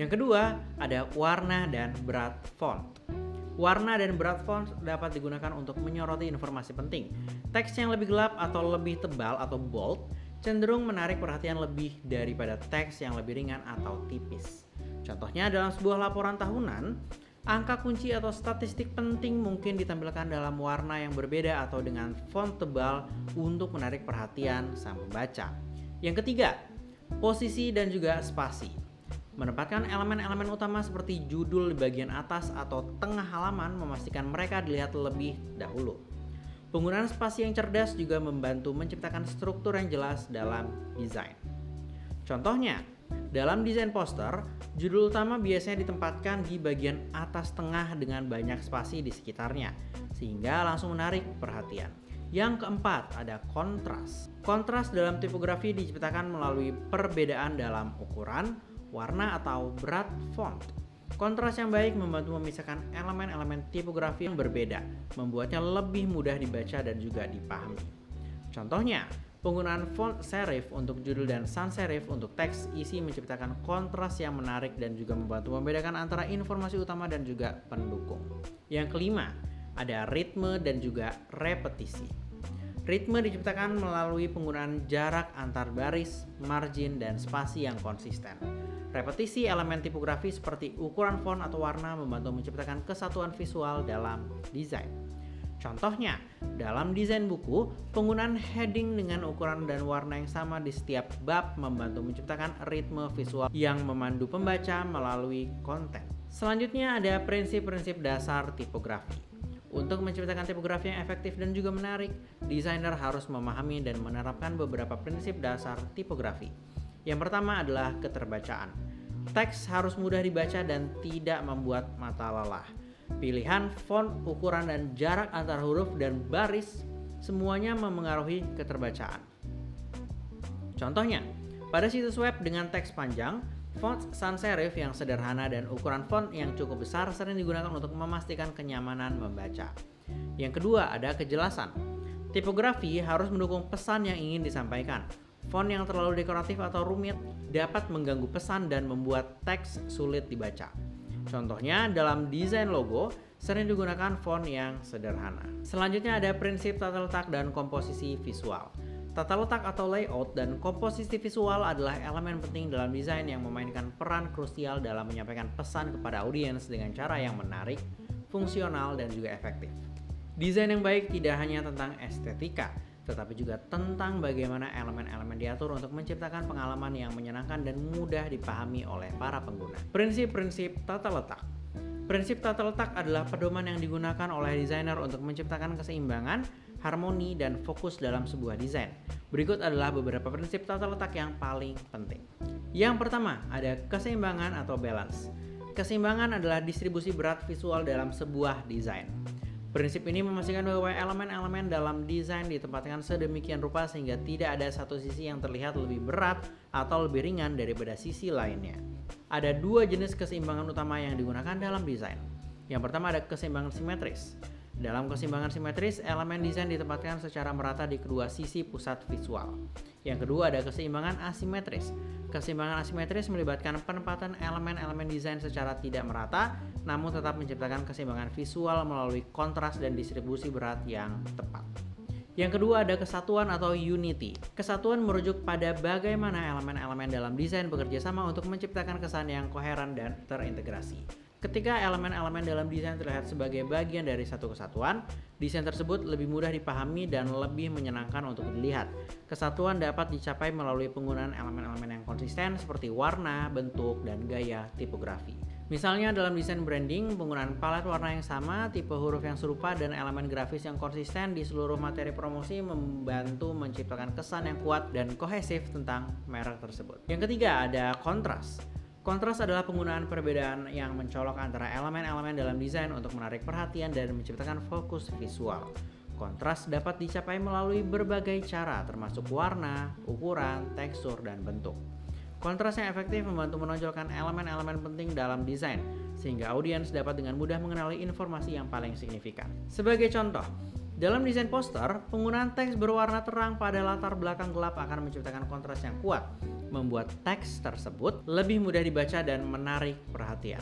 Yang kedua, ada warna dan berat font. Warna dan berat font dapat digunakan untuk menyoroti informasi penting. Teks yang lebih gelap atau lebih tebal atau bold cenderung menarik perhatian lebih daripada teks yang lebih ringan atau tipis. Contohnya dalam sebuah laporan tahunan, angka kunci atau statistik penting mungkin ditampilkan dalam warna yang berbeda atau dengan font tebal untuk menarik perhatian sang pembaca. Yang ketiga, posisi dan juga spasi. Menempatkan elemen-elemen utama seperti judul di bagian atas atau tengah halaman memastikan mereka dilihat lebih dahulu. Penggunaan spasi yang cerdas juga membantu menciptakan struktur yang jelas dalam desain. Contohnya, dalam desain poster, judul utama biasanya ditempatkan di bagian atas tengah dengan banyak spasi di sekitarnya, sehingga langsung menarik perhatian. Yang keempat, ada kontras. Kontras dalam tipografi diciptakan melalui perbedaan dalam ukuran, warna atau berat font. Kontras yang baik membantu memisahkan elemen-elemen tipografi yang berbeda, membuatnya lebih mudah dibaca dan juga dipahami. Contohnya, penggunaan font serif untuk judul dan sans serif untuk teks isi menciptakan kontras yang menarik dan juga membantu membedakan antara informasi utama dan juga pendukung. Yang kelima, ada ritme dan juga repetisi. Ritme diciptakan melalui penggunaan jarak antar baris, margin, dan spasi yang konsisten. Repetisi elemen tipografi seperti ukuran font atau warna membantu menciptakan kesatuan visual dalam desain. Contohnya, dalam desain buku, penggunaan heading dengan ukuran dan warna yang sama di setiap bab membantu menciptakan ritme visual yang memandu pembaca melalui konten. Selanjutnya ada prinsip-prinsip dasar tipografi. Untuk menciptakan tipografi yang efektif dan juga menarik, desainer harus memahami dan menerapkan beberapa prinsip dasar tipografi. Yang pertama adalah keterbacaan. Teks harus mudah dibaca dan tidak membuat mata lelah. Pilihan font, ukuran, dan jarak antar huruf dan baris semuanya memengaruhi keterbacaan. Contohnya, pada situs web dengan teks panjang, font sans serif yang sederhana dan ukuran font yang cukup besar sering digunakan untuk memastikan kenyamanan membaca. Yang kedua, ada kejelasan. Tipografi harus mendukung pesan yang ingin disampaikan. Font yang terlalu dekoratif atau rumit dapat mengganggu pesan dan membuat teks sulit dibaca. Contohnya, dalam desain logo sering digunakan font yang sederhana. Selanjutnya ada prinsip tata letak dan komposisi visual. Tata letak atau layout dan komposisi visual adalah elemen penting dalam desain yang memainkan peran krusial dalam menyampaikan pesan kepada audiens dengan cara yang menarik, fungsional, dan juga efektif. Desain yang baik tidak hanya tentang estetika, tetapi juga tentang bagaimana elemen-elemen diatur untuk menciptakan pengalaman yang menyenangkan dan mudah dipahami oleh para pengguna. Prinsip-prinsip tata letak. Prinsip tata letak adalah pedoman yang digunakan oleh desainer untuk menciptakan keseimbangan, harmoni, dan fokus dalam sebuah desain. Berikut adalah beberapa prinsip tata letak yang paling penting. Yang pertama, ada keseimbangan atau balance. Keseimbangan adalah distribusi berat visual dalam sebuah desain. Prinsip ini memastikan bahwa elemen-elemen dalam desain ditempatkan sedemikian rupa sehingga tidak ada satu sisi yang terlihat lebih berat atau lebih ringan daripada sisi lainnya. Ada dua jenis keseimbangan utama yang digunakan dalam desain. Yang pertama ada keseimbangan simetris. Dalam keseimbangan simetris, elemen desain ditempatkan secara merata di kedua sisi pusat visual. Yang kedua ada keseimbangan asimetris. Keseimbangan asimetris melibatkan penempatan elemen-elemen desain secara tidak merata, namun tetap menciptakan keseimbangan visual melalui kontras dan distribusi berat yang tepat. Yang kedua ada kesatuan atau unity. Kesatuan merujuk pada bagaimana elemen-elemen dalam desain bekerja sama untuk menciptakan kesan yang koheren dan terintegrasi. Ketika elemen-elemen dalam desain terlihat sebagai bagian dari satu kesatuan, desain tersebut lebih mudah dipahami dan lebih menyenangkan untuk dilihat. Kesatuan dapat dicapai melalui penggunaan elemen-elemen yang konsisten seperti warna, bentuk, dan gaya tipografi. Misalnya dalam desain branding, penggunaan palet warna yang sama, tipe huruf yang serupa, dan elemen grafis yang konsisten di seluruh materi promosi membantu menciptakan kesan yang kuat dan kohesif tentang merek tersebut. Yang ketiga ada kontras. Kontras adalah penggunaan perbedaan yang mencolok antara elemen-elemen dalam desain untuk menarik perhatian dan menciptakan fokus visual. Kontras dapat dicapai melalui berbagai cara termasuk warna, ukuran, tekstur, dan bentuk. Kontras yang efektif membantu menonjolkan elemen-elemen penting dalam desain, sehingga audiens dapat dengan mudah mengenali informasi yang paling signifikan. Sebagai contoh, dalam desain poster, penggunaan teks berwarna terang pada latar belakang gelap akan menciptakan kontras yang kuat. membuat teks tersebut lebih mudah dibaca dan menarik perhatian.